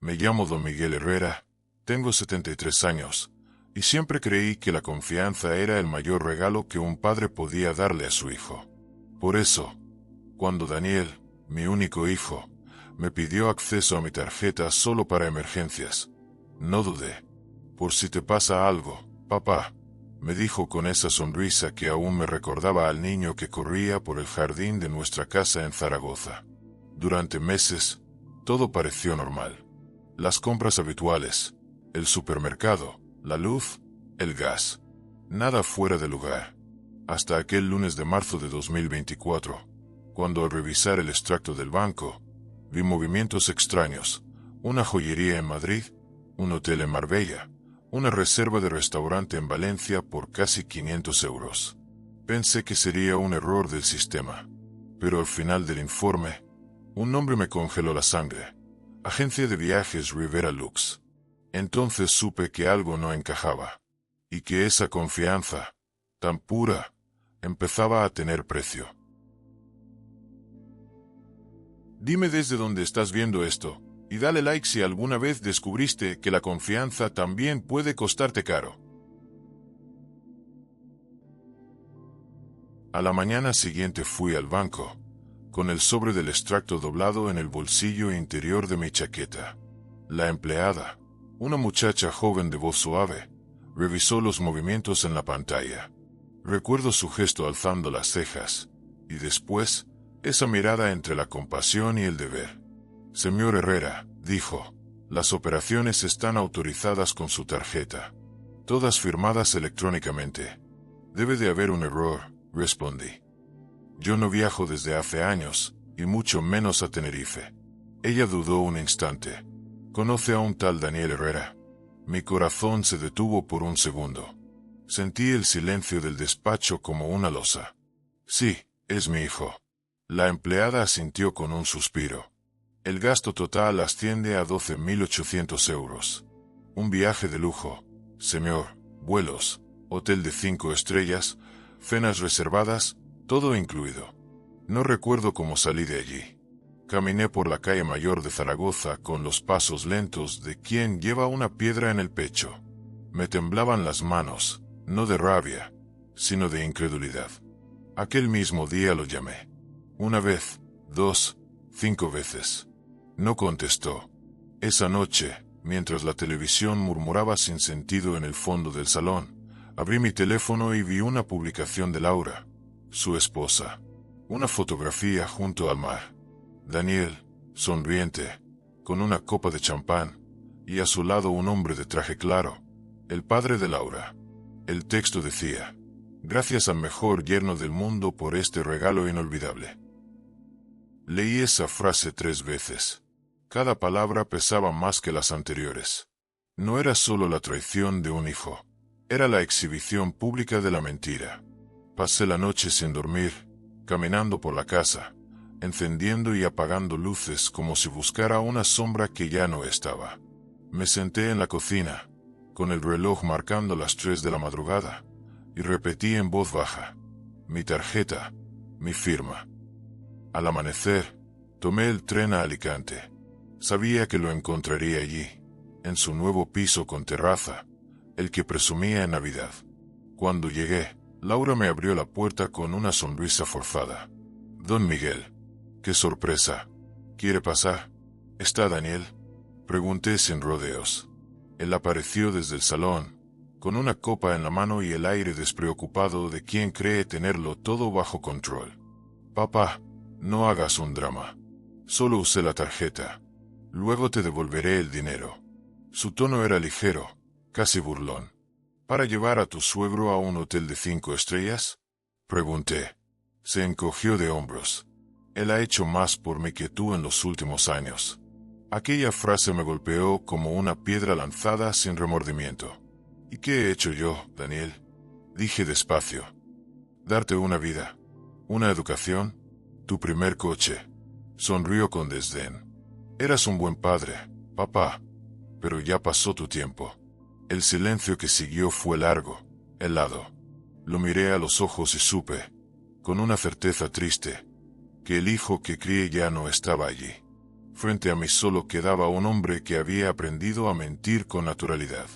Me llamo Don Miguel Herrera, tengo 73 años, y siempre creí que la confianza era el mayor regalo que un padre podía darle a su hijo. Por eso, cuando Daniel, mi único hijo, me pidió acceso a mi tarjeta solo para emergencias, no dudé. Por si te pasa algo, papá, me dijo con esa sonrisa que aún me recordaba al niño que corría por el jardín de nuestra casa en Zaragoza. Durante meses, todo pareció normal. Las compras habituales, el supermercado, la luz, el gas. Nada fuera de lugar. Hasta aquel lunes de marzo de 2024, cuando al revisar el extracto del banco, vi movimientos extraños, una joyería en Madrid, un hotel en Marbella, una reserva de restaurante en Valencia por casi 500 euros. Pensé que sería un error del sistema, pero al final del informe, un nombre me congeló la sangre. Agencia de viajes Rivera Lux. Entonces supe que algo no encajaba, y que esa confianza, tan pura, empezaba a tener precio. Dime desde dónde estás viendo esto, y dale like si alguna vez descubriste que la confianza también puede costarte caro. A la mañana siguiente fui al banco, con el sobre del extracto doblado en el bolsillo interior de mi chaqueta. La empleada, una muchacha joven de voz suave, revisó los movimientos en la pantalla. Recuerdo su gesto alzando las cejas, y después, esa mirada entre la compasión y el deber. Señor Herrera, dijo, las operaciones están autorizadas con su tarjeta. Todas firmadas electrónicamente. Debe de haber un error, respondí. Yo no viajo desde hace años, y mucho menos a Tenerife. Ella dudó un instante. ¿Conoce a un tal Daniel Herrera? Mi corazón se detuvo por un segundo. Sentí el silencio del despacho como una losa. Sí, es mi hijo. La empleada asintió con un suspiro. El gasto total asciende a 12.800 euros. Un viaje de lujo, señor, vuelos, hotel de 5 estrellas, cenas reservadas, todo incluido. No recuerdo cómo salí de allí. Caminé por la calle mayor de Zaragoza con los pasos lentos de quien lleva una piedra en el pecho. Me temblaban las manos, no de rabia, sino de incredulidad. Aquel mismo día lo llamé. Una vez, 2, 5 veces. No contestó. Esa noche, mientras la televisión murmuraba sin sentido en el fondo del salón, abrí mi teléfono y vi una publicación de Laura, su esposa. Una fotografía junto al mar. Daniel, sonriente, con una copa de champán, y a su lado un hombre de traje claro, el padre de Laura. El texto decía: gracias al mejor yerno del mundo por este regalo inolvidable. Leí esa frase 3 veces. Cada palabra pesaba más que las anteriores. No era solo la traición de un hijo, era la exhibición pública de la mentira. Pasé la noche sin dormir, caminando por la casa, encendiendo y apagando luces como si buscara una sombra que ya no estaba. Me senté en la cocina, con el reloj marcando las 3 de la madrugada, y repetí en voz baja: mi tarjeta, mi firma. Al amanecer, tomé el tren a Alicante. Sabía que lo encontraría allí, en su nuevo piso con terraza, el que presumía en Navidad. Cuando llegué, Laura me abrió la puerta con una sonrisa forzada. Don Miguel, qué sorpresa. ¿Quiere pasar? ¿Está Daniel? Pregunté sin rodeos. Él apareció desde el salón, con una copa en la mano y el aire despreocupado de quien cree tenerlo todo bajo control. Papá, no hagas un drama. Solo usé la tarjeta. Luego te devolveré el dinero. Su tono era ligero, casi burlón. ¿Para llevar a tu suegro a un hotel de 5 estrellas? Pregunté. Se encogió de hombros. Él ha hecho más por mí que tú en los últimos años. Aquella frase me golpeó como una piedra lanzada sin remordimiento. ¿Y qué he hecho yo, Daniel? Dije despacio. Darte una vida, una educación, tu primer coche. Sonrió con desdén. Eras un buen padre, papá, pero ya pasó tu tiempo. El silencio que siguió fue largo, helado. Lo miré a los ojos y supe, con una certeza triste, que el hijo que crié ya no estaba allí. Frente a mí solo quedaba un hombre que había aprendido a mentir con naturalidad.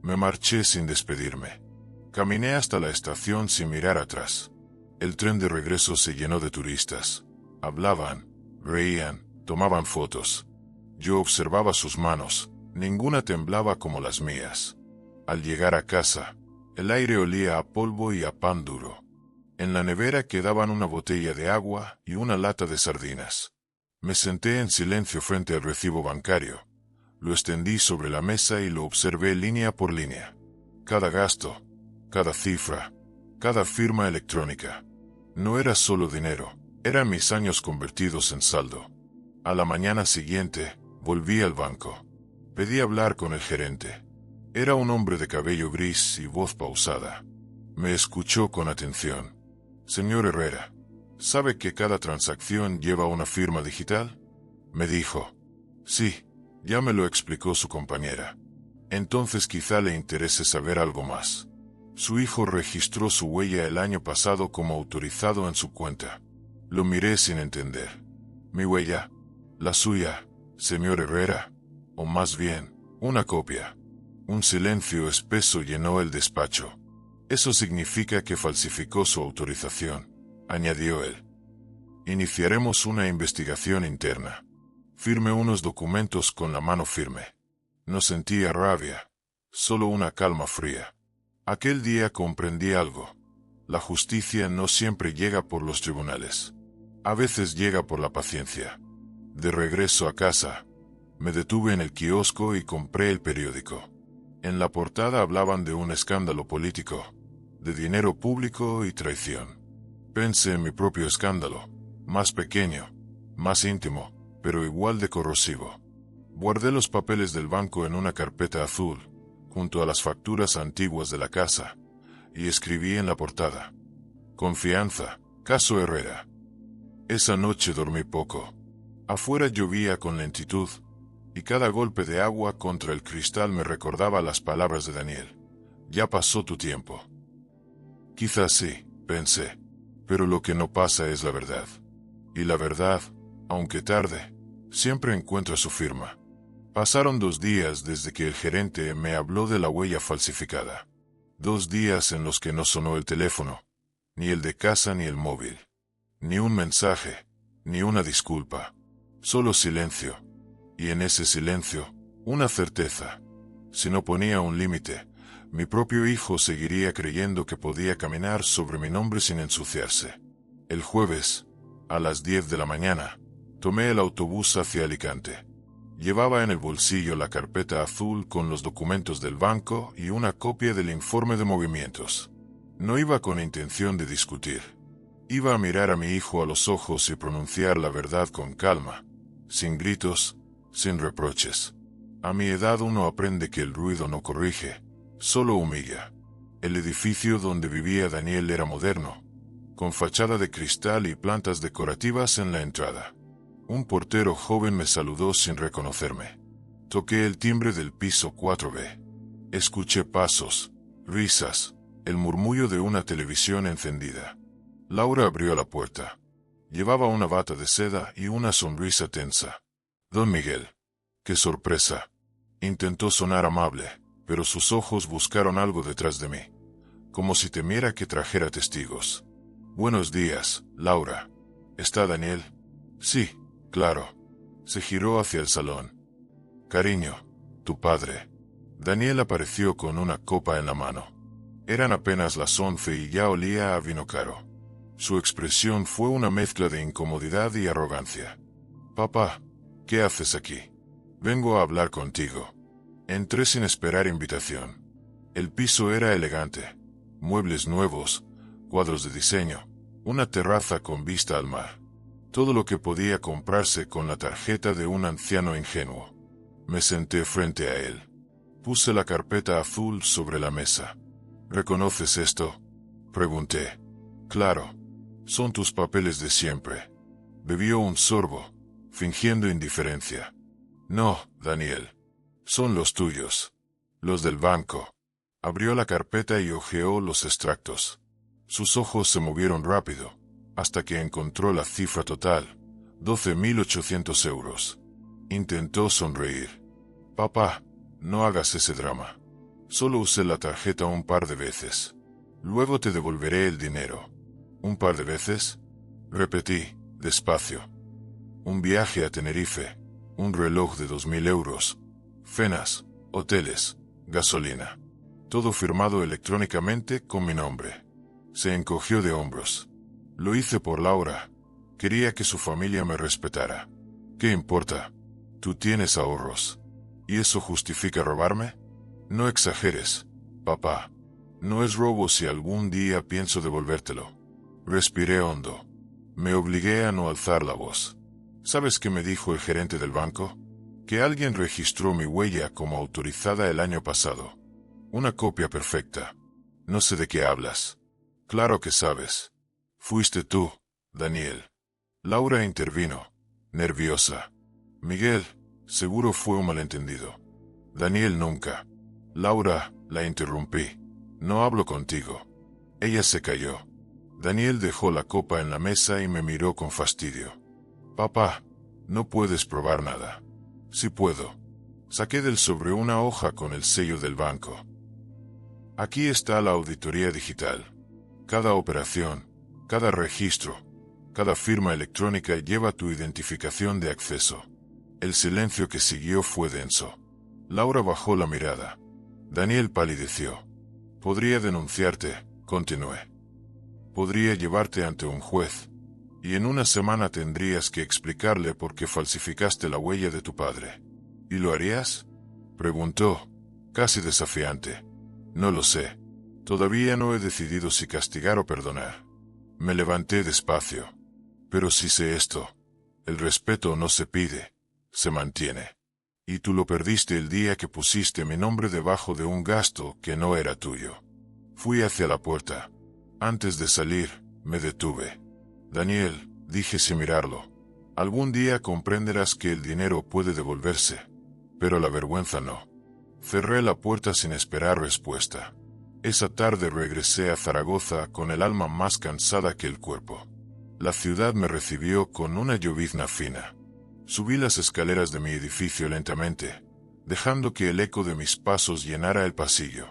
Me marché sin despedirme. Caminé hasta la estación sin mirar atrás. El tren de regreso se llenó de turistas. Hablaban, reían, tomaban fotos. Yo observaba sus manos, ninguna temblaba como las mías. Al llegar a casa, el aire olía a polvo y a pan duro. En la nevera quedaban una botella de agua y una lata de sardinas. Me senté en silencio frente al recibo bancario. Lo extendí sobre la mesa y lo observé línea por línea. Cada gasto, cada cifra, cada firma electrónica. No era solo dinero, eran mis años convertidos en saldo. A la mañana siguiente, volví al banco. Pedí hablar con el gerente. Era un hombre de cabello gris y voz pausada. Me escuchó con atención. Señor Herrera, ¿sabe que cada transacción lleva una firma digital? Me dijo. Sí, ya me lo explicó su compañera. Entonces quizá le interese saber algo más. Su hijo registró su huella el año pasado como autorizado en su cuenta. Lo miré sin entender. ¿Mi huella? ¿La suya, señor Herrera? O más bien, una copia. Un silencio espeso llenó el despacho. Eso significa que falsificó su autorización, añadió él. Iniciaremos una investigación interna. Firme unos documentos con la mano firme. No sentía rabia, solo una calma fría. Aquel día comprendí algo. La justicia no siempre llega por los tribunales. A veces llega por la paciencia. De regreso a casa, me detuve en el kiosco y compré el periódico. En la portada hablaban de un escándalo político, de dinero público y traición. Pensé en mi propio escándalo, más pequeño, más íntimo, pero igual de corrosivo. Guardé los papeles del banco en una carpeta azul, junto a las facturas antiguas de la casa, y escribí en la portada: Confianza, caso Herrera. Esa noche dormí poco. Afuera llovía con lentitud, y cada golpe de agua contra el cristal me recordaba las palabras de Daniel. Ya pasó tu tiempo. Quizás sí, pensé, pero lo que no pasa es la verdad. Y la verdad, aunque tarde, siempre encuentra su firma. Pasaron 2 días desde que el gerente me habló de la huella falsificada. 2 días en los que no sonó el teléfono, ni el de casa ni el móvil. Ni un mensaje, ni una disculpa. Solo silencio. Y en ese silencio, una certeza. Si no ponía un límite, mi propio hijo seguiría creyendo que podía caminar sobre mi nombre sin ensuciarse. El jueves, a las 10 de la mañana, tomé el autobús hacia Alicante. Llevaba en el bolsillo la carpeta azul con los documentos del banco y una copia del informe de movimientos. No iba con intención de discutir. Iba a mirar a mi hijo a los ojos y pronunciar la verdad con calma, sin gritos, sin reproches. A mi edad uno aprende que el ruido no corrige, solo humilla. El edificio donde vivía Daniel era moderno, con fachada de cristal y plantas decorativas en la entrada. Un portero joven me saludó sin reconocerme. Toqué el timbre del piso 4B. Escuché pasos, risas, el murmullo de una televisión encendida. Laura abrió la puerta. Llevaba una bata de seda y una sonrisa tensa. Don Miguel. ¡Qué sorpresa! Intentó sonar amable, pero sus ojos buscaron algo detrás de mí, como si temiera que trajera testigos. Buenos días, Laura. ¿Está Daniel? Sí, claro. Se giró hacia el salón. Cariño, tu padre. Daniel apareció con una copa en la mano. Eran apenas las 11 y ya olía a vino caro. Su expresión fue una mezcla de incomodidad y arrogancia. Papá, ¿qué haces aquí? Vengo a hablar contigo. Entré sin esperar invitación. El piso era elegante. Muebles nuevos, cuadros de diseño, una terraza con vista al mar. Todo lo que podía comprarse con la tarjeta de un anciano ingenuo. Me senté frente a él. Puse la carpeta azul sobre la mesa. ¿Reconoces esto? Pregunté. Claro. Son tus papeles de siempre. Bebió un sorbo, fingiendo indiferencia. No, Daniel. Son los tuyos. Los del banco. Abrió la carpeta y hojeó los extractos. Sus ojos se movieron rápido, hasta que encontró la cifra total, 12.800 euros. Intentó sonreír. Papá, no hagas ese drama. Solo usé la tarjeta un par de veces. Luego te devolveré el dinero. ¿Un par de veces? Repetí, despacio. Un viaje a Tenerife, un reloj de 2000 euros, cenas, hoteles, gasolina. Todo firmado electrónicamente con mi nombre. Se encogió de hombros. Lo hice por Laura. Quería que su familia me respetara. ¿Qué importa? Tú tienes ahorros. ¿Y eso justifica robarme? No exageres, papá. No es robo si algún día pienso devolvértelo. Respiré hondo. Me obligué a no alzar la voz. ¿Sabes qué me dijo el gerente del banco? Que alguien registró mi huella como autorizada el año pasado. Una copia perfecta. No sé de qué hablas. Claro que sabes. Fuiste tú, Daniel. Laura intervino, nerviosa. Miguel, seguro fue un malentendido. Daniel nunca. Laura, la interrumpí. No hablo contigo. Ella se calló. Daniel dejó la copa en la mesa y me miró con fastidio. Papá, no puedes probar nada. Sí puedo. Saqué del sobre una hoja con el sello del banco. Aquí está la auditoría digital. Cada operación, cada registro, cada firma electrónica lleva tu identificación de acceso. El silencio que siguió fue denso. Laura bajó la mirada. Daniel palideció. Podría denunciarte, continué. Podría llevarte ante un juez, y en una semana tendrías que explicarle por qué falsificaste la huella de tu padre. ¿Y lo harías? Preguntó, casi desafiante. No lo sé. Todavía no he decidido si castigar o perdonar. Me levanté despacio. Pero si sé esto, el respeto no se pide, se mantiene. Y tú lo perdiste el día que pusiste mi nombre debajo de un gasto que no era tuyo. Fui hacia la puerta. Antes de salir, me detuve. Daniel, dije sin mirarlo, algún día comprenderás que el dinero puede devolverse, pero la vergüenza no. Cerré la puerta sin esperar respuesta. Esa tarde regresé a Zaragoza con el alma más cansada que el cuerpo. La ciudad me recibió con una llovizna fina. Subí las escaleras de mi edificio lentamente, dejando que el eco de mis pasos llenara el pasillo.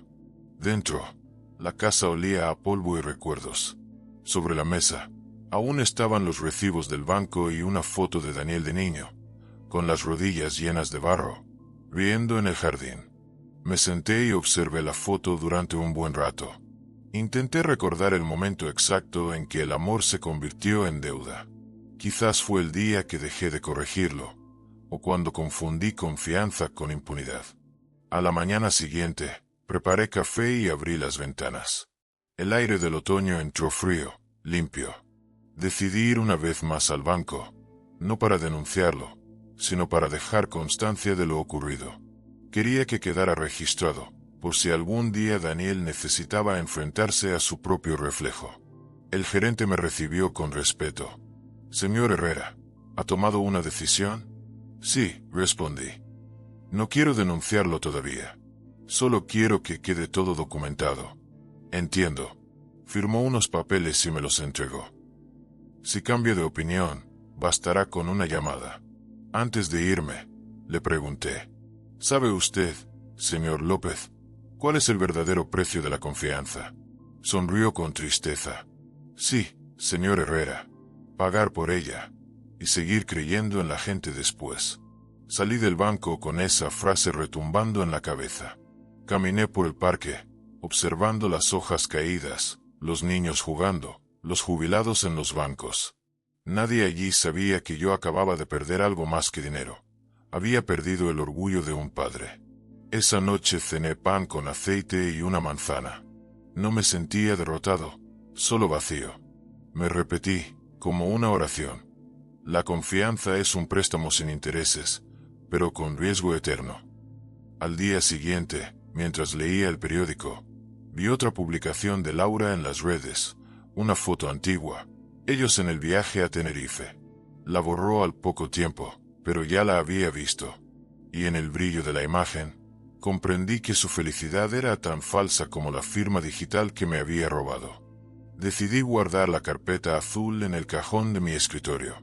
Dentro, la casa olía a polvo y recuerdos. Sobre la mesa, aún estaban los recibos del banco y una foto de Daniel de niño, con las rodillas llenas de barro, riendo en el jardín. Me senté y observé la foto durante un buen rato. Intenté recordar el momento exacto en que el amor se convirtió en deuda. Quizás fue el día que dejé de corregirlo, o cuando confundí confianza con impunidad. A la mañana siguiente, preparé café y abrí las ventanas. El aire del otoño entró frío, limpio. Decidí ir una vez más al banco, no para denunciarlo, sino para dejar constancia de lo ocurrido. Quería que quedara registrado, por si algún día Daniel necesitaba enfrentarse a su propio reflejo. El gerente me recibió con respeto. Señor Herrera, ¿ha tomado una decisión? Sí, respondí. No quiero denunciarlo todavía. Solo quiero que quede todo documentado. Entiendo. Firmó unos papeles y me los entregó. Si cambio de opinión, bastará con una llamada. Antes de irme, le pregunté. ¿Sabe usted, señor López, cuál es el verdadero precio de la confianza? Sonrió con tristeza. Sí, señor Herrera. Pagar por ella, y seguir creyendo en la gente después. Salí del banco con esa frase retumbando en la cabeza. Caminé por el parque, observando las hojas caídas, los niños jugando, los jubilados en los bancos. Nadie allí sabía que yo acababa de perder algo más que dinero. Había perdido el orgullo de un padre. Esa noche cené pan con aceite y una manzana. No me sentía derrotado, solo vacío. Me repetí, como una oración. La confianza es un préstamo sin intereses, pero con riesgo eterno. Al día siguiente, mientras leía el periódico, vi otra publicación de Laura en las redes, una foto antigua, ellos en el viaje a Tenerife. La borró al poco tiempo, pero ya la había visto. Y en el brillo de la imagen, comprendí que su felicidad era tan falsa como la firma digital que me había robado. Decidí guardar la carpeta azul en el cajón de mi escritorio.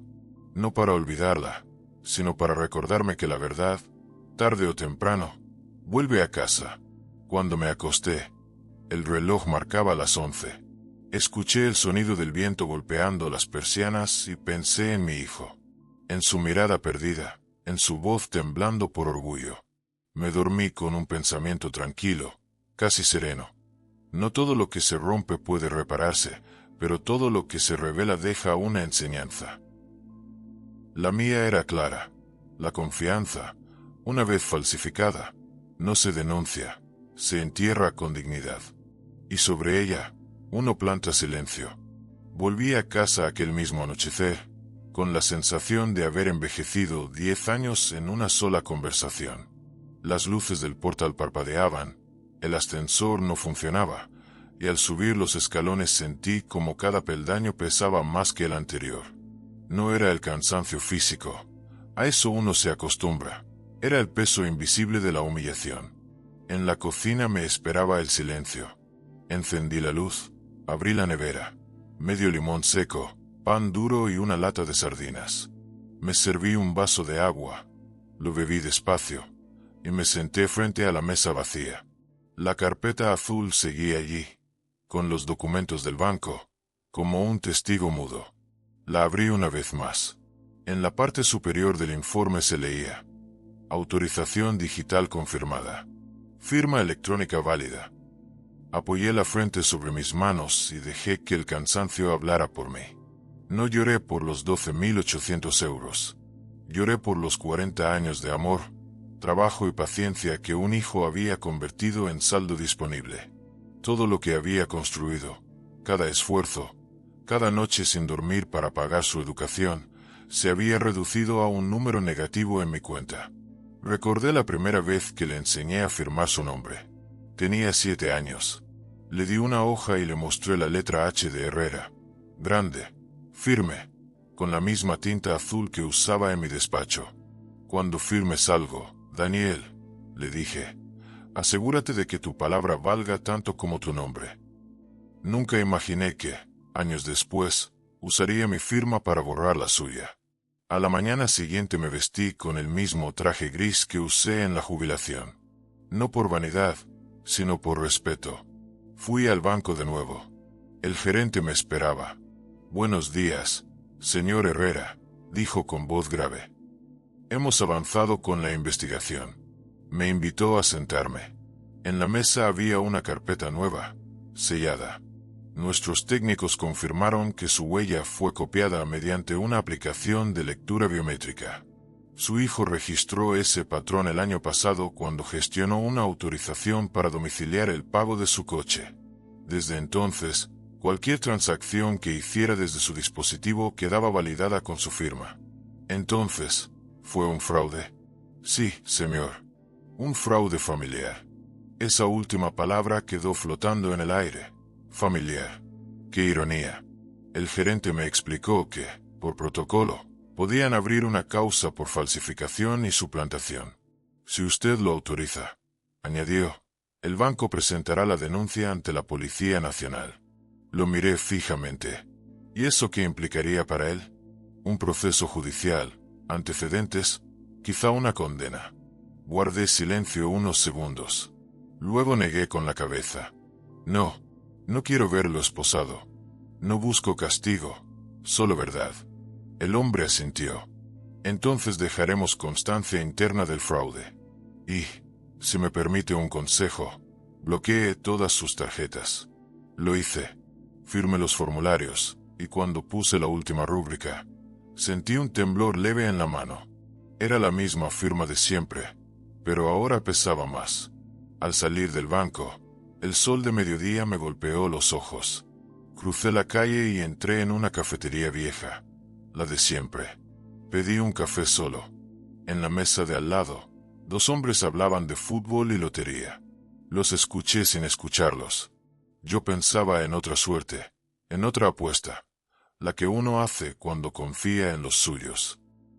No para olvidarla, sino para recordarme que la verdad, tarde o temprano, vuelve a casa. Cuando me acosté, el reloj marcaba las 11. Escuché el sonido del viento golpeando las persianas y pensé en mi hijo, en su mirada perdida, en su voz temblando por orgullo. Me dormí con un pensamiento tranquilo, casi sereno. No todo lo que se rompe puede repararse, pero todo lo que se revela deja una enseñanza. La mía era clara. La confianza, una vez falsificada, no se denuncia, se entierra con dignidad. Y sobre ella, uno planta silencio. Volví a casa aquel mismo anochecer, con la sensación de haber envejecido 10 años en una sola conversación. Las luces del portal parpadeaban, el ascensor no funcionaba, y al subir los escalones sentí como cada peldaño pesaba más que el anterior. No era el cansancio físico, a eso uno se acostumbra, era el peso invisible de la humillación. En la cocina me esperaba el silencio. Encendí la luz, abrí la nevera, medio limón seco, pan duro y una lata de sardinas. Me serví un vaso de agua, lo bebí despacio, y me senté frente a la mesa vacía. La carpeta azul seguía allí, con los documentos del banco, como un testigo mudo. La abrí una vez más. En la parte superior del informe se leía: autorización digital confirmada. Firma electrónica válida. Apoyé la frente sobre mis manos y dejé que el cansancio hablara por mí. No lloré por los 12.800 euros. Lloré por los 40 años de amor, trabajo y paciencia que un hijo había convertido en saldo disponible. Todo lo que había construido, cada esfuerzo, cada noche sin dormir para pagar su educación, se había reducido a un número negativo en mi cuenta. Recordé la primera vez que le enseñé a firmar su nombre. Tenía 7 años. Le di una hoja y le mostré la letra H de Herrera, grande, firme, con la misma tinta azul que usaba en mi despacho. Cuando firmes algo, Daniel, le dije, asegúrate de que tu palabra valga tanto como tu nombre. Nunca imaginé que, años después, usaría mi firma para borrar la suya. A la mañana siguiente me vestí con el mismo traje gris que usé en la jubilación. No por vanidad, sino por respeto. Fui al banco de nuevo. El gerente me esperaba. Buenos días, señor Herrera, dijo con voz grave. Hemos avanzado con la investigación. Me invitó a sentarme. En la mesa había una carpeta nueva, sellada. Nuestros técnicos confirmaron que su huella fue copiada mediante una aplicación de lectura biométrica. Su hijo registró ese patrón el año pasado cuando gestionó una autorización para domiciliar el pago de su coche. Desde entonces, cualquier transacción que hiciera desde su dispositivo quedaba validada con su firma. Entonces, ¿fue un fraude? Sí, señor. Un fraude familiar. Esa última palabra quedó flotando en el aire. Familiar. Qué ironía. El gerente me explicó que, por protocolo, podían abrir una causa por falsificación y suplantación. Si usted lo autoriza, añadió, el banco presentará la denuncia ante la Policía Nacional. Lo miré fijamente. ¿Y eso qué implicaría para él? Un proceso judicial, antecedentes, quizá una condena. Guardé silencio unos segundos. Luego negué con la cabeza. No, no quiero verlo esposado. No busco castigo, solo verdad. El hombre asintió. Entonces dejaremos constancia interna del fraude. Y, si me permite un consejo, bloquee todas sus tarjetas. Lo hice. Firmé los formularios, y cuando puse la última rúbrica, sentí un temblor leve en la mano. Era la misma firma de siempre, pero ahora pesaba más. Al salir del banco, el sol de mediodía me golpeó los ojos. Crucé la calle y entré en una cafetería vieja, la de siempre. Pedí un café solo. En la mesa de al lado, 2 hombres hablaban de fútbol y lotería. Los escuché sin escucharlos. Yo pensaba en otra suerte, en otra apuesta, la que uno hace cuando confía en los suyos.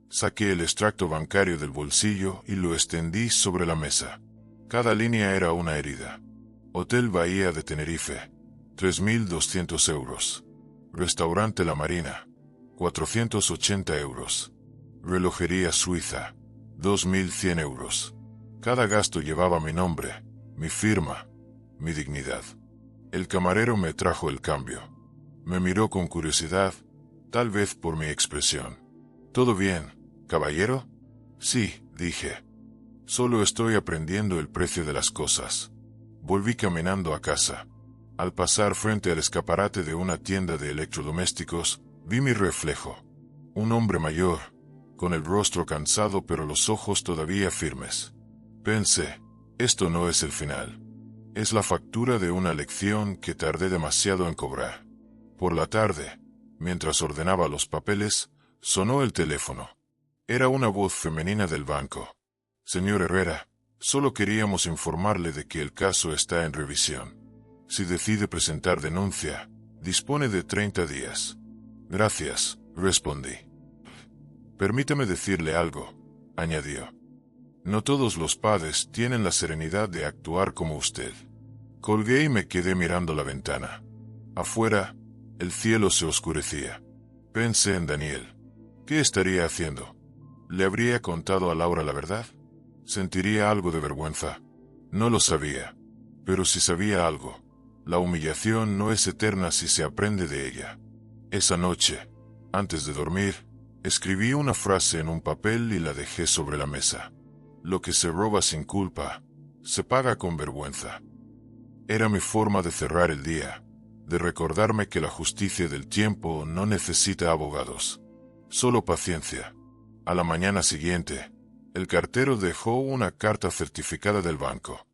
Saqué el extracto bancario del bolsillo y lo extendí sobre la mesa. Cada línea era una herida. Hotel Bahía de Tenerife, 3.200 euros. Restaurante La Marina, 480 euros. Relojería suiza, 2.100 euros. Cada gasto llevaba mi nombre, mi firma, mi dignidad. El camarero me trajo el cambio. Me miró con curiosidad, tal vez por mi expresión. ¿Todo bien, caballero? Sí, dije. Solo estoy aprendiendo el precio de las cosas. Volví caminando a casa. Al pasar frente al escaparate de una tienda de electrodomésticos, vi mi reflejo. Un hombre mayor, con el rostro cansado pero los ojos todavía firmes. Pensé, esto no es el final. Es la factura de una lección que tardé demasiado en cobrar. Por la tarde, mientras ordenaba los papeles, sonó el teléfono. Era una voz femenina del banco. Señor Herrera, solo queríamos informarle de que el caso está en revisión. Si decide presentar denuncia, dispone de 30 días. Gracias, respondí. Permítame decirle algo, añadió. No todos los padres tienen la serenidad de actuar como usted. Colgué y me quedé mirando la ventana. Afuera, el cielo se oscurecía. Pensé en Daniel. ¿Qué estaría haciendo? ¿Le habría contado a Laura la verdad? ¿Sentiría algo de vergüenza? No lo sabía. Pero si sabía algo, la humillación no es eterna si se aprende de ella. Esa noche, antes de dormir, escribí una frase en un papel y la dejé sobre la mesa. Lo que se roba sin culpa, se paga con vergüenza. Era mi forma de cerrar el día, de recordarme que la justicia del tiempo no necesita abogados. Solo paciencia. A la mañana siguiente, el cartero dejó una carta certificada del banco.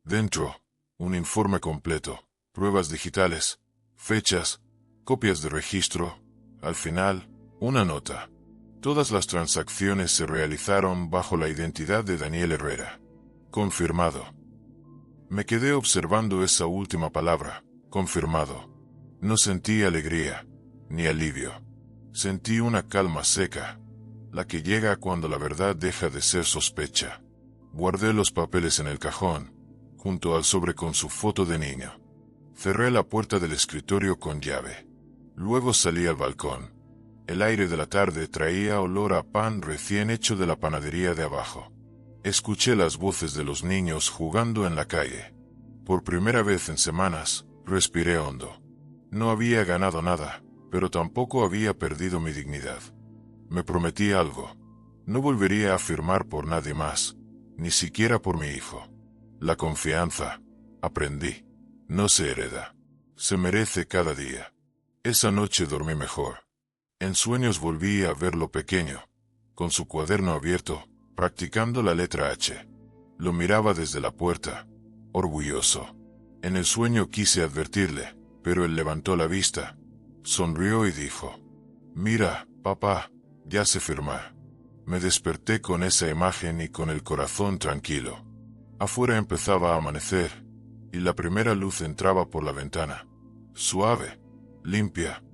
Dentro, un informe completo, pruebas digitales, fechas, copias de registro, al final, una nota. Todas las transacciones se realizaron bajo la identidad de Daniel Herrera. Confirmado. Me quedé observando esa última palabra, confirmado. No sentí alegría, ni alivio. Sentí una calma seca, la que llega cuando la verdad deja de ser sospecha. Guardé los papeles en el cajón, junto al sobre con su foto de niño. Cerré la puerta del escritorio con llave. Luego salí al balcón. El aire de la tarde traía olor a pan recién hecho de la panadería de abajo. Escuché las voces de los niños jugando en la calle. Por primera vez en semanas, respiré hondo. No había ganado nada, pero tampoco había perdido mi dignidad. Me prometí algo. No volvería a firmar por nadie más, ni siquiera por mi hijo. La confianza, aprendí, no se hereda. Se merece cada día. Esa noche dormí mejor. En sueños volví a verlo pequeño, con su cuaderno abierto, practicando la letra H. Lo miraba desde la puerta, orgulloso. En el sueño quise advertirle, pero él levantó la vista, sonrió y dijo: «Mira, papá, ya sé firmar». Me desperté con esa imagen y con el corazón tranquilo. Afuera empezaba a amanecer, y la primera luz entraba por la ventana, suave, limpia,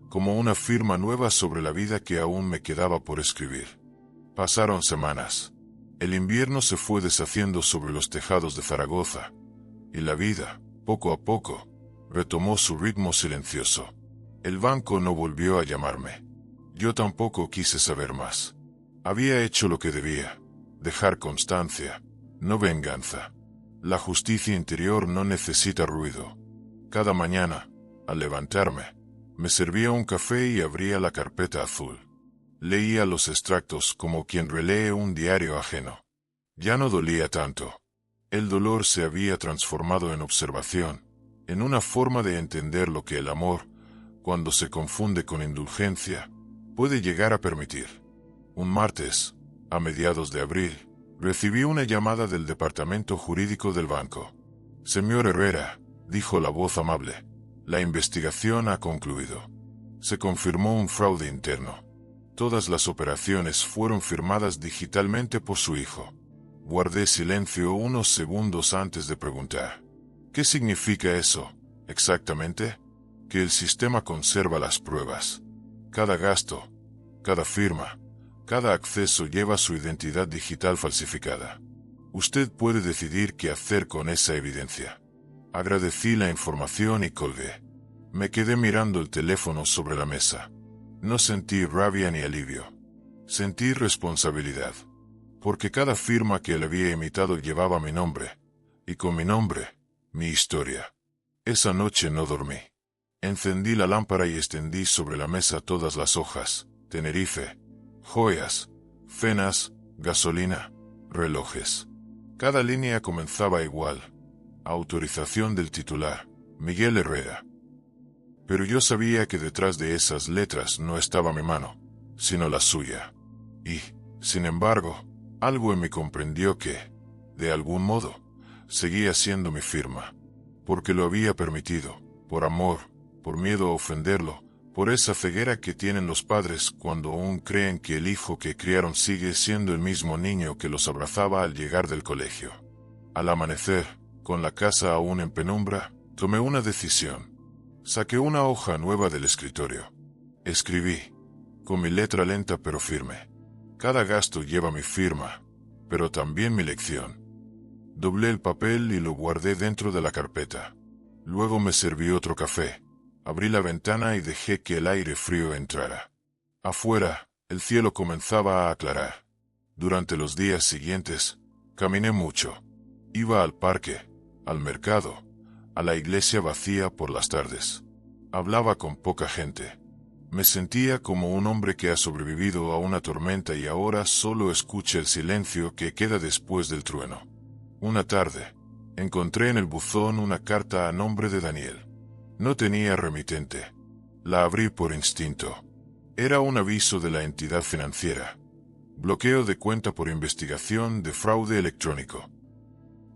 como una firma nueva sobre la vida que aún me quedaba por escribir. Pasaron semanas. El invierno se fue deshaciendo sobre los tejados de Zaragoza, y la vida, poco a poco, retomó su ritmo silencioso. El banco no volvió a llamarme. Yo tampoco quise saber más. Había hecho lo que debía, dejar constancia, no venganza. La justicia interior no necesita ruido. Cada mañana, al levantarme, me servía un café y abría la carpeta azul. Leía los extractos como quien relee un diario ajeno. Ya no dolía tanto. El dolor se había transformado en observación, en una forma de entender lo que el amor, cuando se confunde con indulgencia, puede llegar a permitir. Un martes, a mediados de abril, recibí una llamada del departamento jurídico del banco. «Señor Herrera», dijo la voz amable, «la investigación ha concluido. Se confirmó un fraude interno. Todas las operaciones fueron firmadas digitalmente por su hijo». Guardé silencio unos segundos antes de preguntar: «¿Qué significa eso, exactamente?» «Que el sistema conserva las pruebas. Cada gasto, cada firma, cada acceso lleva su identidad digital falsificada. Usted puede decidir qué hacer con esa evidencia». Agradecí la información y colgué. Me quedé mirando el teléfono sobre la mesa. No sentí rabia ni alivio. Sentí responsabilidad, porque cada firma que él había imitado llevaba mi nombre, y con mi nombre, mi historia. Esa noche no dormí. Encendí la lámpara y extendí sobre la mesa todas las hojas: Tenerife, joyas, fenas, gasolina, relojes. Cada línea comenzaba igual: autorización del titular, Miguel Herrera. Pero yo sabía que detrás de esas letras no estaba mi mano, sino la suya. Y, sin embargo, algo en mí comprendió que, de algún modo, seguía siendo mi firma, porque lo había permitido, por amor, por miedo a ofenderlo, por esa ceguera que tienen los padres cuando aún creen que el hijo que criaron sigue siendo el mismo niño que los abrazaba al llegar del colegio. Al amanecer, con la casa aún en penumbra, tomé una decisión. Saqué una hoja nueva del escritorio. Escribí, con mi letra lenta pero firme: cada gasto lleva mi firma, pero también mi lección. Doblé el papel y lo guardé dentro de la carpeta. Luego me serví otro café. Abrí la ventana y dejé que el aire frío entrara. Afuera, el cielo comenzaba a aclarar. Durante los días siguientes, caminé mucho. Iba al parque, al mercado, a la iglesia vacía por las tardes. Hablaba con poca gente. Me sentía como un hombre que ha sobrevivido a una tormenta y ahora solo escucha el silencio que queda después del trueno. Una tarde, encontré en el buzón una carta a nombre de Daniel. No tenía remitente. La abrí por instinto. Era un aviso de la entidad financiera: bloqueo de cuenta por investigación de fraude electrónico.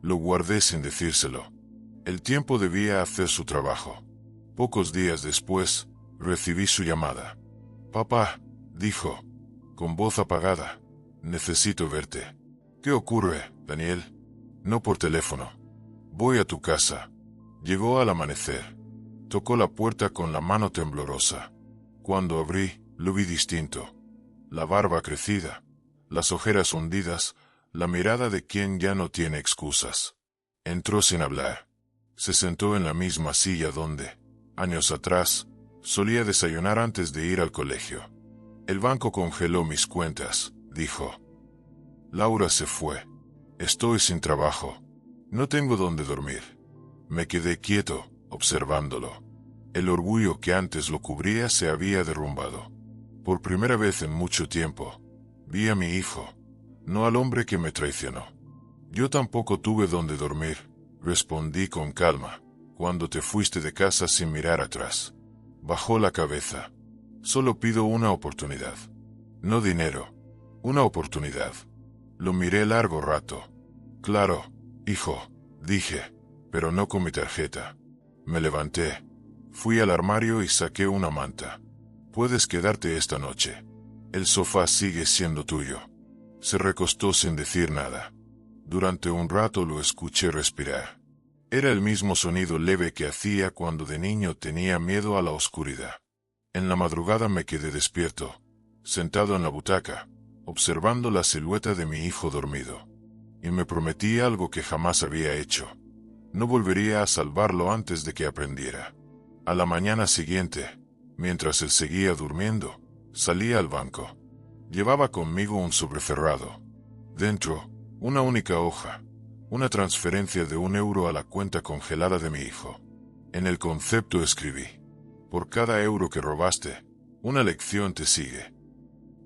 Lo guardé sin decírselo. El tiempo debía hacer su trabajo. Pocos días después, recibí su llamada. «Papá», dijo, con voz apagada, «necesito verte». «¿Qué ocurre, Daniel?» «No por teléfono. Voy a tu casa». Llegó al amanecer. Tocó la puerta con la mano temblorosa. Cuando abrí, lo vi distinto. La barba crecida, las ojeras hundidas, la mirada de quien ya no tiene excusas. Entró sin hablar. Se sentó en la misma silla donde, años atrás, solía desayunar antes de ir al colegio. «El banco congeló mis cuentas», dijo. «Laura se fue. Estoy sin trabajo. No tengo dónde dormir». Me quedé quieto, observándolo. El orgullo que antes lo cubría se había derrumbado. Por primera vez en mucho tiempo, vi a mi hijo, no al hombre que me traicionó. «Yo tampoco tuve dónde dormir», respondí con calma, «cuando te fuiste de casa sin mirar atrás». Bajó la cabeza. «Solo pido una oportunidad. No dinero. Una oportunidad». Lo miré largo rato. «Claro, hijo», dije, «pero no con mi tarjeta». Me levanté. Fui al armario y saqué una manta. «Puedes quedarte esta noche. El sofá sigue siendo tuyo». Se recostó sin decir nada. Durante un rato lo escuché respirar. Era el mismo sonido leve que hacía cuando de niño tenía miedo a la oscuridad. En la madrugada me quedé despierto, sentado en la butaca, observando la silueta de mi hijo dormido. Y me prometí algo que jamás había hecho. No volvería a salvarlo antes de que aprendiera. A la mañana siguiente, mientras él seguía durmiendo, salí al banco. Llevaba conmigo un sobre cerrado. Dentro, una única hoja. Una transferencia de €1 a la cuenta congelada de mi hijo. En el concepto escribí: «Por cada euro que robaste, una lección te sigue».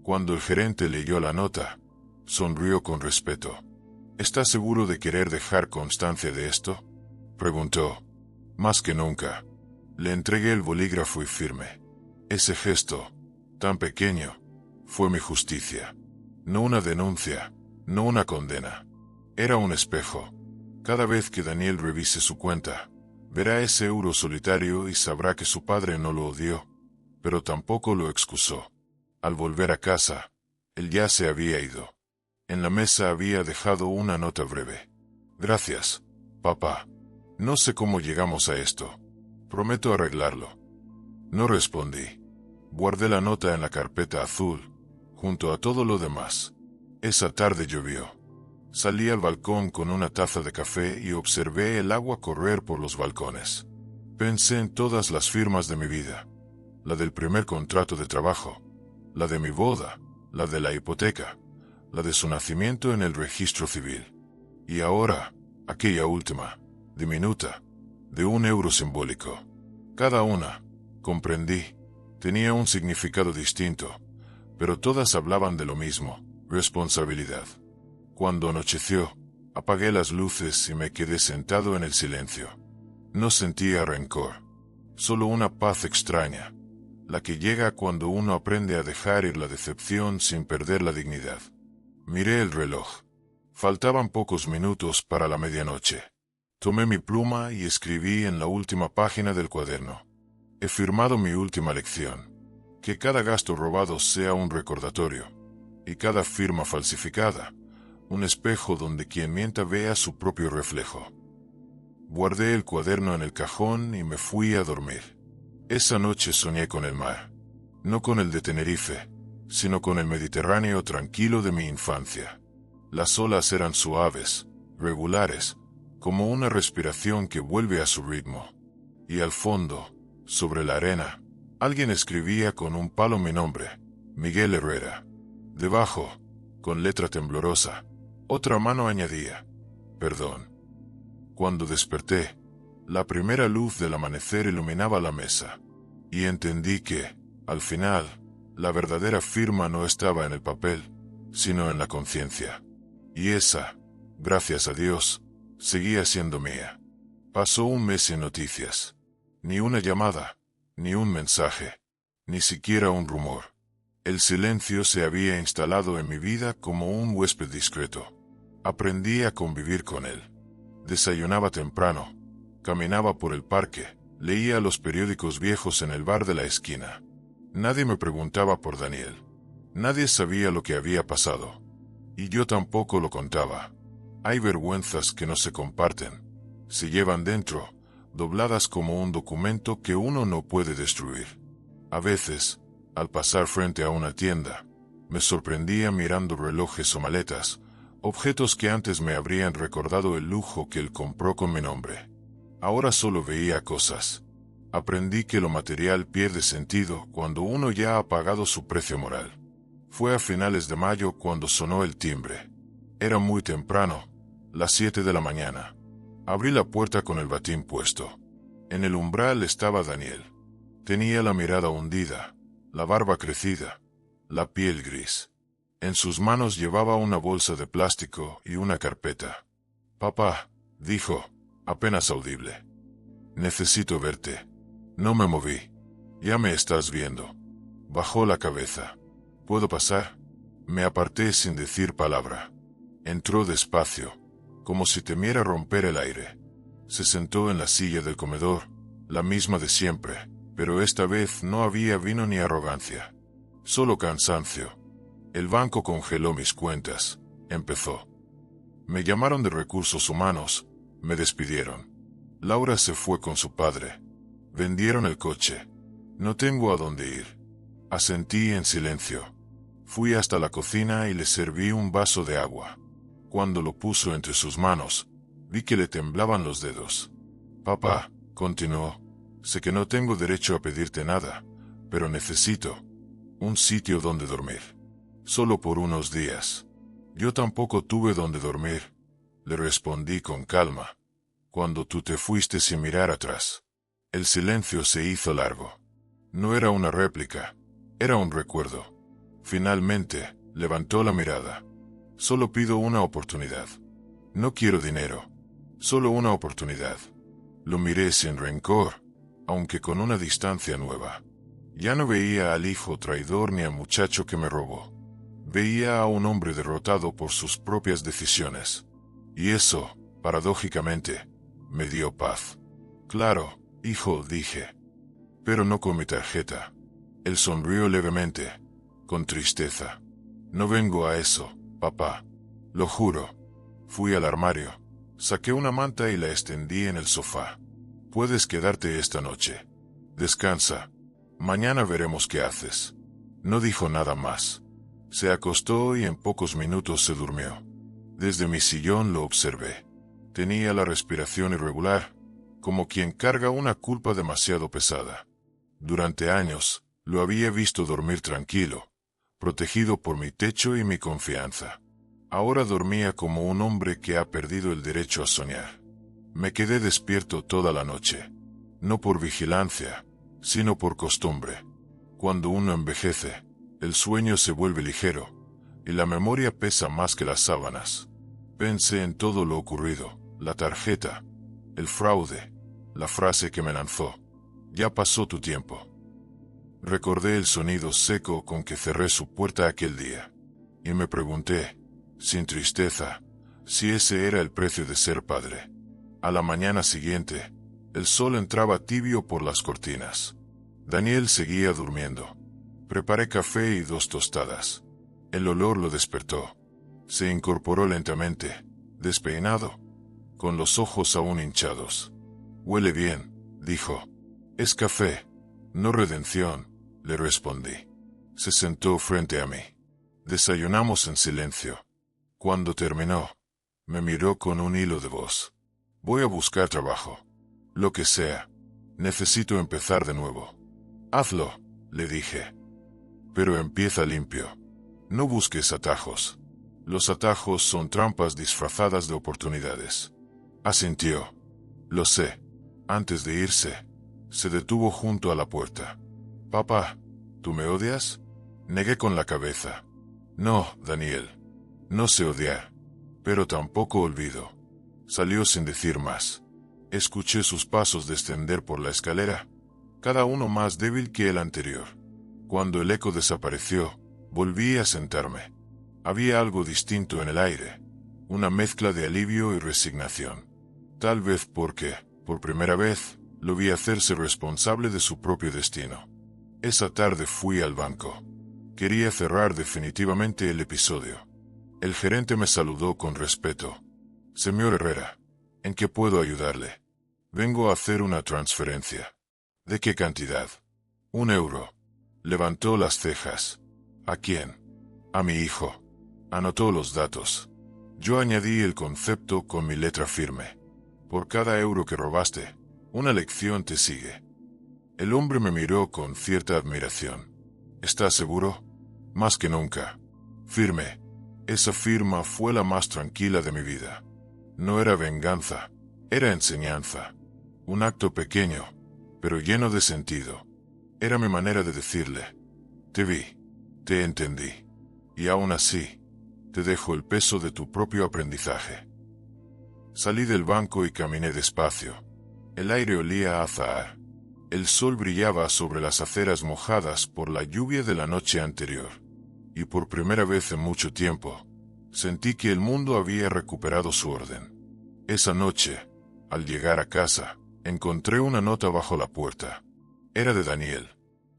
Cuando el gerente leyó la nota, sonrió con respeto. «¿Estás seguro de querer dejar constancia de esto?», preguntó. «Más que nunca». Le entregué el bolígrafo y firme. Ese gesto, tan pequeño, fue mi justicia. No una denuncia, no una condena. Era un espejo. Cada vez que Daniel revise su cuenta, verá ese euro solitario y sabrá que su padre no lo odió, pero tampoco lo excusó. Al volver a casa, él ya se había ido. En la mesa había dejado una nota breve. «Gracias, papá. No sé cómo llegamos a esto. Prometo arreglarlo». No respondí. Guardé la nota en la carpeta azul, junto a todo lo demás. Esa tarde llovió. Salí al balcón con una taza de café y observé el agua correr por los balcones. Pensé en todas las firmas de mi vida. La del primer contrato de trabajo, la de mi boda, la de la hipoteca, la de su nacimiento en el registro civil. Y ahora, aquella última, diminuta, de €1 simbólico. Cada una, comprendí, tenía un significado distinto, pero todas hablaban de lo mismo: responsabilidad. Cuando anocheció, apagué las luces y me quedé sentado en el silencio. No sentía rencor, solo una paz extraña, la que llega cuando uno aprende a dejar ir la decepción sin perder la dignidad. Miré el reloj. Faltaban pocos minutos para la medianoche. Tomé mi pluma y escribí en la última página del cuaderno: he firmado mi última lección. Que cada gasto robado sea un recordatorio, y cada firma falsificada, un espejo donde quien mienta vea su propio reflejo. Guardé el cuaderno en el cajón y me fui a dormir. Esa noche soñé con el mar. No con el de Tenerife, sino con el Mediterráneo tranquilo de mi infancia. Las olas eran suaves, regulares, como una respiración que vuelve a su ritmo. Y al fondo, sobre la arena, alguien escribía con un palo mi nombre: Miguel Herrera. Debajo, con letra temblorosa, otra mano añadía: perdón. Cuando desperté, la primera luz del amanecer iluminaba la mesa, y entendí que, al final, la verdadera firma no estaba en el papel, sino en la conciencia. Y esa, gracias a Dios, seguía siendo mía. Pasó un mes sin noticias. Ni una llamada, ni un mensaje, ni siquiera un rumor. El silencio se había instalado en mi vida como un huésped discreto. Aprendí a convivir con él. Desayunaba temprano, caminaba por el parque, leía los periódicos viejos en el bar de la esquina. Nadie me preguntaba por Daniel. Nadie sabía lo que había pasado. Y yo tampoco lo contaba. Hay vergüenzas que no se comparten. Se llevan dentro, dobladas como un documento que uno no puede destruir. A veces, al pasar frente a una tienda, me sorprendía mirando relojes o maletas, objetos que antes me habrían recordado el lujo que él compró con mi nombre. Ahora solo veía cosas. Aprendí que lo material pierde sentido cuando uno ya ha pagado su precio moral. Fue a finales de mayo cuando sonó el timbre. Era muy temprano, las 7 de la mañana. Abrí la puerta con el batín puesto. En el umbral estaba Daniel. Tenía la mirada hundida, la barba crecida, la piel gris. En sus manos llevaba una bolsa de plástico y una carpeta. «Papá», dijo, apenas audible. «Necesito verte». No me moví. «Ya me estás viendo». Bajó la cabeza. «¿Puedo pasar?» Me aparté sin decir palabra. Entró despacio, como si temiera romper el aire. Se sentó en la silla del comedor, la misma de siempre, pero esta vez no había vino ni arrogancia. Solo cansancio. «El banco congeló mis cuentas», empezó. «Me llamaron de recursos humanos, me despidieron. Laura se fue con su padre. Vendieron el coche. No tengo a dónde ir». Asentí en silencio. Fui hasta la cocina y le serví un vaso de agua. Cuando lo puso entre sus manos, vi que le temblaban los dedos. «Papá», continuó, «sé que no tengo derecho a pedirte nada, pero necesito un sitio donde dormir. Solo por unos días». «Yo tampoco tuve donde dormir», le respondí con calma, «cuando tú te fuiste sin mirar atrás». El silencio se hizo largo. No era una réplica, era un recuerdo. Finalmente, levantó la mirada. «Solo pido una oportunidad. No quiero dinero. Solo una oportunidad». Lo miré sin rencor, aunque con una distancia nueva. Ya no veía al hijo traidor ni al muchacho que me robó. Veía a un hombre derrotado por sus propias decisiones. Y eso, paradójicamente, me dio paz. «Claro, hijo», dije. «Pero no con mi tarjeta». Él sonrió levemente, con tristeza. «No vengo a eso, papá. Lo juro». Fui al armario, saqué una manta y la extendí en el sofá. «Puedes quedarte esta noche. Descansa. Mañana veremos qué haces». No dijo nada más. Se acostó y en pocos minutos se durmió. Desde mi sillón lo observé. Tenía la respiración irregular, como quien carga una culpa demasiado pesada. Durante años, lo había visto dormir tranquilo, protegido por mi techo y mi confianza. Ahora dormía como un hombre que ha perdido el derecho a soñar. Me quedé despierto toda la noche, no por vigilancia, sino por costumbre. Cuando uno envejece, el sueño se vuelve ligero, y la memoria pesa más que las sábanas. Pensé en todo lo ocurrido, la tarjeta, el fraude, la frase que me lanzó. Ya pasó tu tiempo. Recordé el sonido seco con que cerré su puerta aquel día, y me pregunté, sin tristeza, si ese era el precio de ser padre. A la mañana siguiente, el sol entraba tibio por las cortinas. Daniel seguía durmiendo. Preparé café y 2 tostadas. El olor lo despertó. Se incorporó lentamente, despeinado, con los ojos aún hinchados. «Huele bien», dijo. «Es café, no redención», le respondí. Se sentó frente a mí. Desayunamos en silencio. Cuando terminó, me miró con un hilo de voz. «Voy a buscar trabajo. Lo que sea. Necesito empezar de nuevo». «Hazlo», le dije. «Pero empieza limpio. No busques atajos. Los atajos son trampas disfrazadas de oportunidades». Asintió. «Lo sé». Antes de irse, se detuvo junto a la puerta. «Papá, ¿tú me odias?». Negué con la cabeza. «No, Daniel. No sé odiar. Pero tampoco olvido». Salió sin decir más. Escuché sus pasos descender por la escalera, cada uno más débil que el anterior. Cuando el eco desapareció, volví a sentarme. Había algo distinto en el aire, una mezcla de alivio y resignación. Tal vez porque, por primera vez, lo vi hacerse responsable de su propio destino. Esa tarde fui al banco. Quería cerrar definitivamente el episodio. El gerente me saludó con respeto. «Señor Herrera, ¿en qué puedo ayudarle?» «Vengo a hacer una transferencia». «¿De qué cantidad?» «€1». Levantó las cejas. «¿A quién?» «A mi hijo». Anotó los datos. Yo añadí el concepto con mi letra firme. «Por cada euro que robaste, una lección te sigue». El hombre me miró con cierta admiración. «¿Estás seguro?» «Más que nunca». Firme. Esa firma fue la más tranquila de mi vida. No era venganza, era enseñanza. Un acto pequeño, pero lleno de sentido. Era mi manera de decirle: «Te vi, te entendí. Y aún así, te dejo el peso de tu propio aprendizaje». Salí del banco y caminé despacio. El aire olía a azahar. El sol brillaba sobre las aceras mojadas por la lluvia de la noche anterior. Y por primera vez en mucho tiempo, sentí que el mundo había recuperado su orden. Esa noche, al llegar a casa, encontré una nota bajo la puerta. Era de Daniel.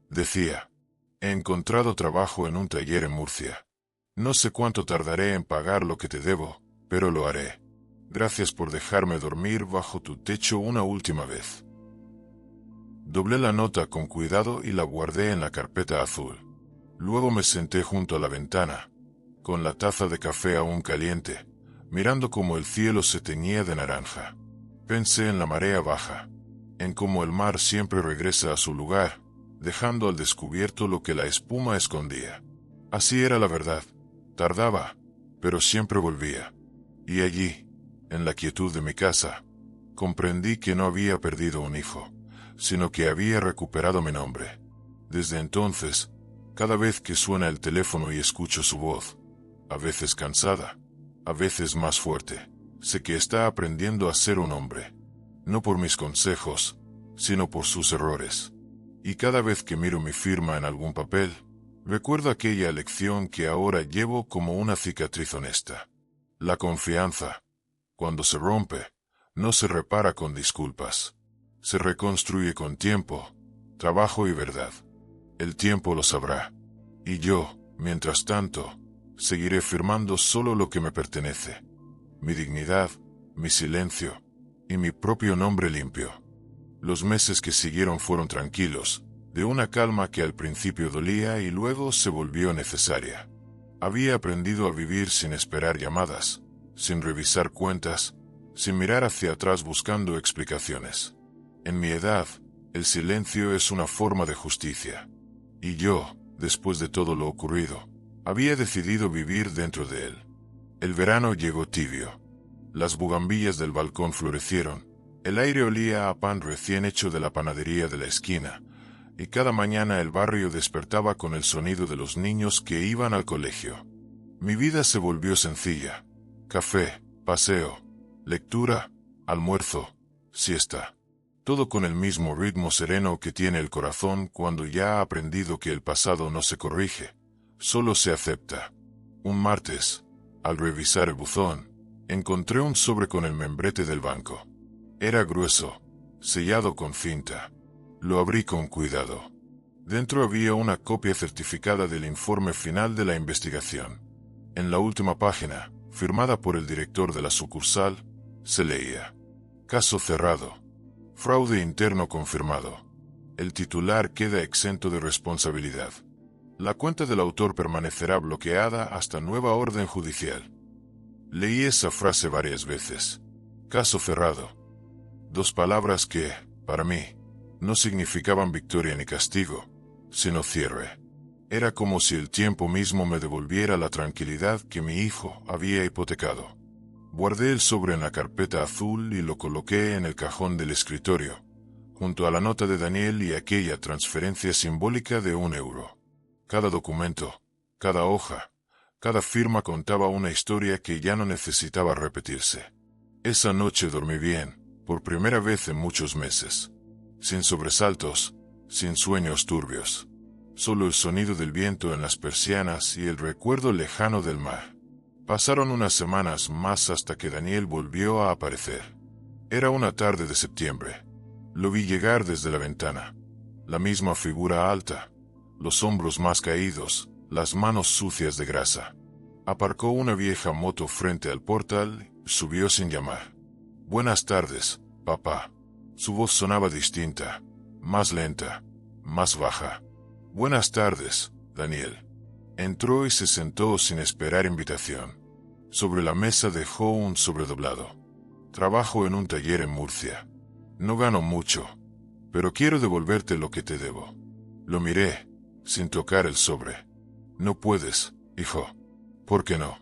Decía: «He encontrado trabajo en un taller en Murcia. No sé cuánto tardaré en pagar lo que te debo, pero lo haré. Gracias por dejarme dormir bajo tu techo una última vez». Doblé la nota con cuidado y la guardé en la carpeta azul. Luego me senté junto a la ventana, con la taza de café aún caliente, mirando cómo el cielo se teñía de naranja. Pensé en la marea baja, en cómo el mar siempre regresa a su lugar, dejando al descubierto lo que la espuma escondía. Así era la verdad. Tardaba, pero siempre volvía. Y allí, en la quietud de mi casa, comprendí que no había perdido un hijo, sino que había recuperado mi nombre. Desde entonces, cada vez que suena el teléfono y escucho su voz, a veces cansada, a veces más fuerte, sé que está aprendiendo a ser un hombre, no por mis consejos, sino por sus errores. Y cada vez que miro mi firma en algún papel, recuerdo aquella lección que ahora llevo como una cicatriz honesta. La confianza, cuando se rompe, no se repara con disculpas. Se reconstruye con tiempo, trabajo y verdad. El tiempo lo sabrá. Y yo, mientras tanto, seguiré firmando solo lo que me pertenece. Mi dignidad, mi silencio y mi propio nombre limpio. Los meses que siguieron fueron tranquilos, de una calma que al principio dolía y luego se volvió necesaria. Había aprendido a vivir sin esperar llamadas, sin revisar cuentas, sin mirar hacia atrás buscando explicaciones. En mi edad, el silencio es una forma de justicia. Y yo, después de todo lo ocurrido, Había decidido vivir dentro de él. El verano llegó tibio. Las bugambillas del balcón florecieron, el aire olía a pan recién hecho de la panadería de la esquina, y cada mañana el barrio despertaba con el sonido de los niños que iban al colegio. Mi vida se volvió sencilla. Café, paseo, lectura, almuerzo, siesta. Todo con el mismo ritmo sereno que tiene el corazón cuando ya ha aprendido que el pasado no se corrige, solo se acepta. Un martes, al revisar el buzón, encontré un sobre con el membrete del banco. Era grueso, sellado con cinta. Lo abrí con cuidado. Dentro había una copia certificada del informe final de la investigación. En la última página, firmada por el director de la sucursal, se leía: caso cerrado. Fraude interno confirmado. El titular queda exento de responsabilidad. La cuenta del autor permanecerá bloqueada hasta nueva orden judicial. Leí esa frase varias veces. Caso cerrado. Dos palabras que, para mí, no significaban victoria ni castigo, sino cierre. Era como si el tiempo mismo me devolviera la tranquilidad que mi hijo había hipotecado. Guardé el sobre en la carpeta azul y lo coloqué en el cajón del escritorio, junto a la nota de Daniel y aquella transferencia simbólica de €1. Cada documento, cada hoja, cada firma contaba una historia que ya no necesitaba repetirse. Esa noche dormí bien, por primera vez en muchos meses. Sin sobresaltos, sin sueños turbios. Solo el sonido del viento en las persianas y el recuerdo lejano del mar. Pasaron unas semanas más hasta que Daniel volvió a aparecer. Era una tarde de septiembre. Lo vi llegar desde la ventana. La misma figura alta, los hombros más caídos, las manos sucias de grasa. Aparcó una vieja moto frente al portal y subió sin llamar. Buenas tardes, papá. Su voz sonaba distinta, más lenta, más baja. Buenas tardes, Daniel. Entró y se sentó sin esperar invitación. Sobre la mesa dejó un sobredoblado. Trabajo en un taller en Murcia. No gano mucho, pero quiero devolverte lo que te debo. Lo miré, sin tocar el sobre. No puedes, hijo. ¿Por qué no?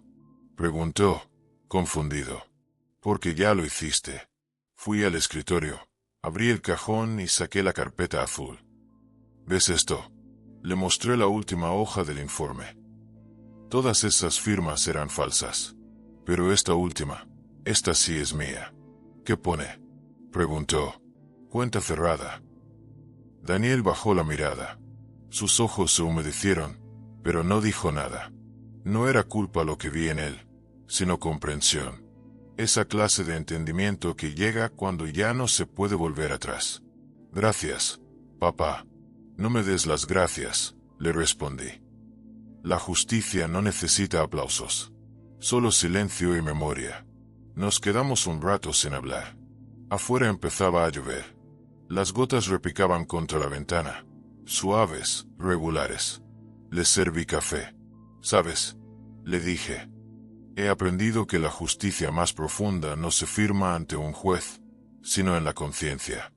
Preguntó, confundido. Porque ya lo hiciste. Fui al escritorio, abrí el cajón y saqué la carpeta azul. ¿Ves esto? Le mostré la última hoja del informe. Todas esas firmas eran falsas. Pero esta última, esta sí es mía. ¿Qué pone? Preguntó. Cuenta cerrada. Daniel bajó la mirada. Sus ojos se humedecieron, pero no dijo nada. No era culpa lo que vi en él, sino comprensión. Esa clase de entendimiento que llega cuando ya no se puede volver atrás. Gracias, papá. No me des las gracias, le respondí. La justicia no necesita aplausos. Solo silencio y memoria. Nos quedamos un rato sin hablar. Afuera empezaba a llover. Las gotas repicaban contra la ventana, suaves, regulares. Le serví café. ¿Sabes? Le dije. He aprendido que la justicia más profunda no se firma ante un juez, sino en la conciencia.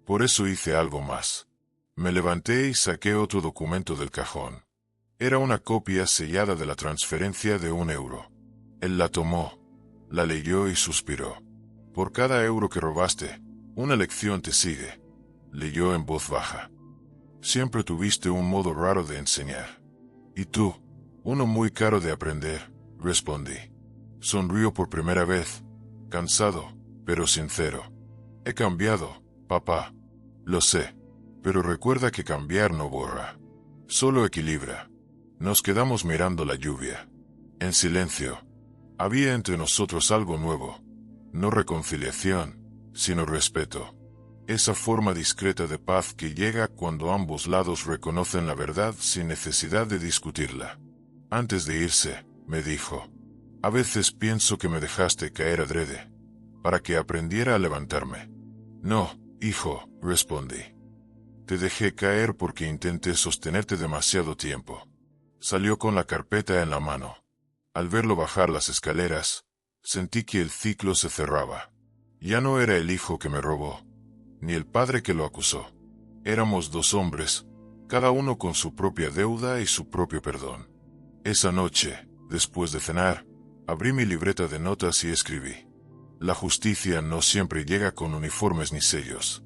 Por eso hice algo más. Me levanté y saqué otro documento del cajón. Era una copia sellada de la transferencia de €1. Él la tomó, la leyó y suspiró. Por cada euro que robaste, una lección te sigue, leyó en voz baja. Siempre tuviste un modo raro de enseñar. Y tú, uno muy caro de aprender, respondí. Sonrió por primera vez, cansado, pero sincero. He cambiado, papá. Lo sé, pero recuerda que cambiar no borra. Solo equilibra. Nos quedamos mirando la lluvia. En silencio. Había entre nosotros algo nuevo. No reconciliación, sino respeto. Esa forma discreta de paz que llega cuando ambos lados reconocen la verdad sin necesidad de discutirla. Antes de irse, me dijo. A veces pienso que me dejaste caer adrede, para que aprendiera a levantarme. No, hijo, respondí. Te dejé caer porque intenté sostenerte demasiado tiempo. Salió con la carpeta en la mano. Al verlo bajar las escaleras, sentí que el ciclo se cerraba. Ya no era el hijo que me robó, ni el padre que lo acusó. Éramos dos hombres, cada uno con su propia deuda y su propio perdón. Esa noche, después de cenar, abrí mi libreta de notas y escribí. La justicia no siempre llega con uniformes ni sellos.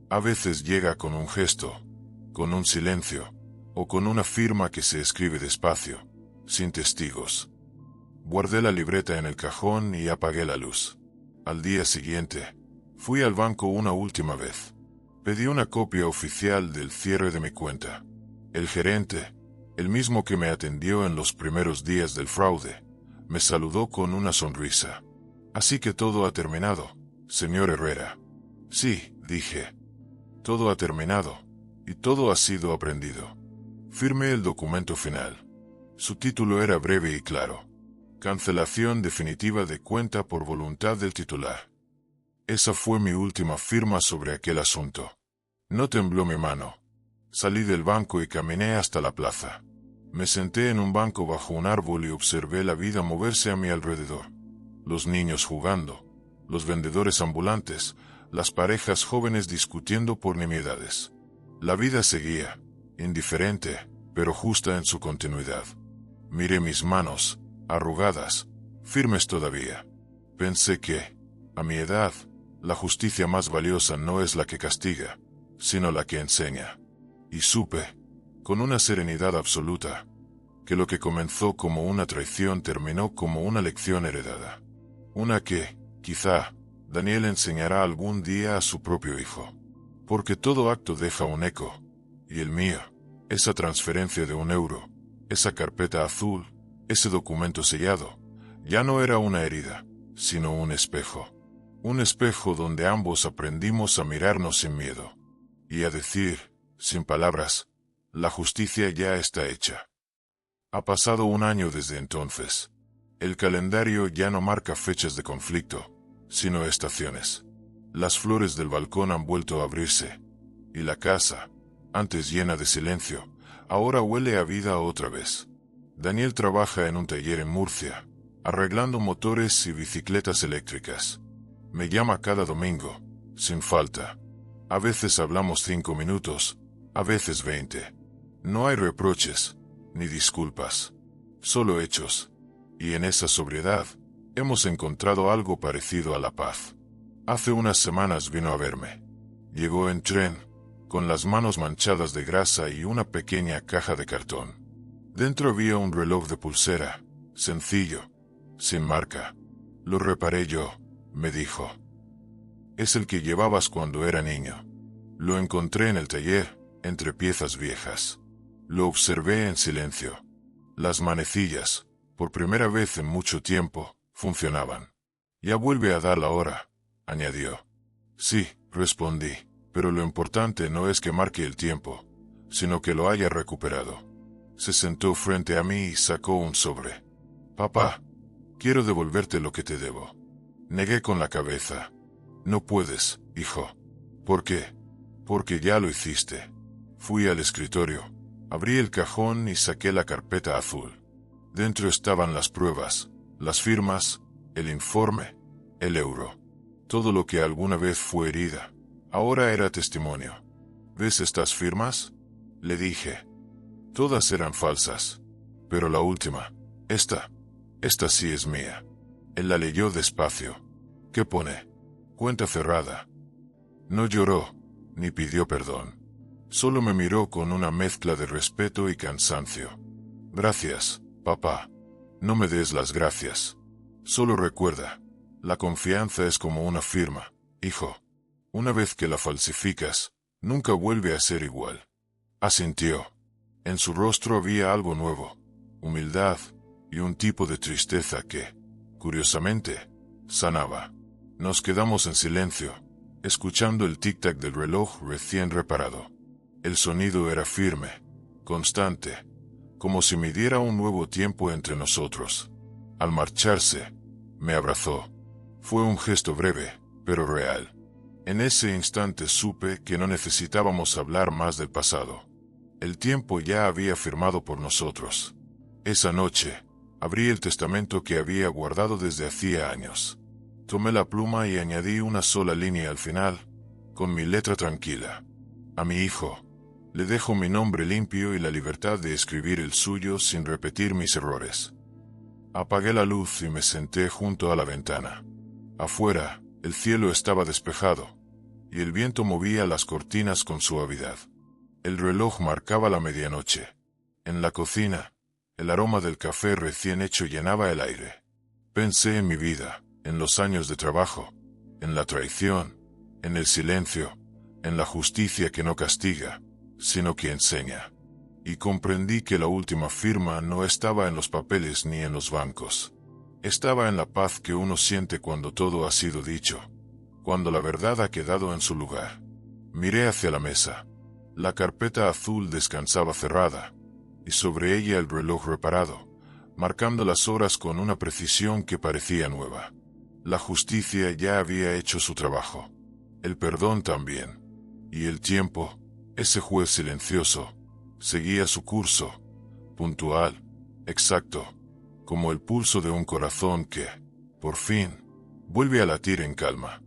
A veces llega con un gesto, con un silencio, o con una firma que se escribe despacio, sin testigos. Guardé la libreta en el cajón y apagué la luz. Al día siguiente, fui al banco una última vez. Pedí una copia oficial del cierre de mi cuenta. El gerente, el mismo que me atendió en los primeros días del fraude, me saludó con una sonrisa. Así que todo ha terminado, señor Herrera. Sí, dije. Todo ha terminado, y todo ha sido aprendido. Firmé el documento final. Su título era breve y claro. Cancelación definitiva de cuenta por voluntad del titular. Esa fue mi última firma sobre aquel asunto. No tembló mi mano. Salí del banco y caminé hasta la plaza. Me senté en un banco bajo un árbol y observé la vida moverse a mi alrededor. Los niños jugando, los vendedores ambulantes, las parejas jóvenes discutiendo por nimiedades. La vida seguía, indiferente, pero justa en su continuidad. Miré mis manos, arrugadas, firmes todavía. Pensé que, a mi edad, la justicia más valiosa no es la que castiga, sino la que enseña. Y supe, con una serenidad absoluta, que lo que comenzó como una traición terminó como una lección heredada. Una que, quizá, Daniel enseñará algún día a su propio hijo. Porque todo acto deja un eco, y el mío, esa transferencia de €1, esa carpeta azul, ese documento sellado, ya no era una herida, sino un espejo. Un espejo donde ambos aprendimos a mirarnos sin miedo. Y a decir, sin palabras, la justicia ya está hecha. Ha pasado un año desde entonces. El calendario ya no marca fechas de conflicto, sino estaciones. Las flores del balcón han vuelto a abrirse, y la casa, antes llena de silencio, ahora huele a vida otra vez. Daniel trabaja en un taller en Murcia, arreglando motores y bicicletas eléctricas. Me llama cada domingo, sin falta. A veces hablamos 5 minutos, a veces 20. No hay reproches, ni disculpas, solo hechos. Y en esa sobriedad, hemos encontrado algo parecido a la paz. Hace unas semanas vino a verme. Llegó en tren, con las manos manchadas de grasa y una pequeña caja de cartón. Dentro había un reloj de pulsera, sencillo, sin marca. Lo reparé yo, me dijo. Es el que llevabas cuando era niño. Lo encontré en el taller, entre piezas viejas. Lo observé en silencio. Las manecillas, por primera vez en mucho tiempo, funcionaban. Ya vuelve a dar la hora, añadió. Sí, respondí, pero lo importante no es que marque el tiempo, sino que lo haya recuperado. Se sentó frente a mí y sacó un sobre. Papá, quiero devolverte lo que te debo. Negué con la cabeza. No puedes, hijo. ¿Por qué? Porque ya lo hiciste. Fui al escritorio, abrí el cajón y saqué la carpeta azul. Dentro estaban las pruebas, las firmas, el informe, el euro. Todo lo que alguna vez fue herida, ahora era testimonio. ¿Ves estas firmas? Le dije. Todas eran falsas. Pero la última, esta sí es mía. Él la leyó despacio. ¿Qué pone? Cuenta cerrada. No lloró, ni pidió perdón. Solo me miró con una mezcla de respeto y cansancio. Gracias, papá. No me des las gracias. Solo recuerda, la confianza es como una firma, hijo. Una vez que la falsificas, nunca vuelve a ser igual. Asintió. En su rostro había algo nuevo, humildad y un tipo de tristeza que, curiosamente, sanaba. Nos quedamos en silencio, escuchando el tic-tac del reloj recién reparado. El sonido era firme, constante, como si midiera un nuevo tiempo entre nosotros. Al marcharse, me abrazó. Fue un gesto breve, pero real. En ese instante supe que no necesitábamos hablar más del pasado. El tiempo ya había firmado por nosotros. Esa noche, abrí el testamento que había guardado desde hacía años. Tomé la pluma y añadí una sola línea al final, con mi letra tranquila. A mi hijo, Le dejo mi nombre limpio y la libertad de escribir el suyo sin repetir mis errores. Apagué la luz y me senté junto a la ventana. Afuera, el cielo estaba despejado, y el viento movía las cortinas con suavidad. El reloj marcaba la medianoche. En la cocina, el aroma del café recién hecho llenaba el aire. Pensé en mi vida, en los años de trabajo, en la traición, en el silencio, en la justicia que no castiga, sino que enseña. Y comprendí que la última firma no estaba en los papeles ni en los bancos. Estaba en la paz que uno siente cuando todo ha sido dicho, cuando la verdad ha quedado en su lugar. Miré hacia la mesa. La carpeta azul descansaba cerrada, y sobre ella el reloj reparado, marcando las horas con una precisión que parecía nueva. La justicia ya había hecho su trabajo. El perdón también. Y el tiempo, ese juez silencioso, seguía su curso, puntual, exacto, como el pulso de un corazón que, por fin, vuelve a latir en calma.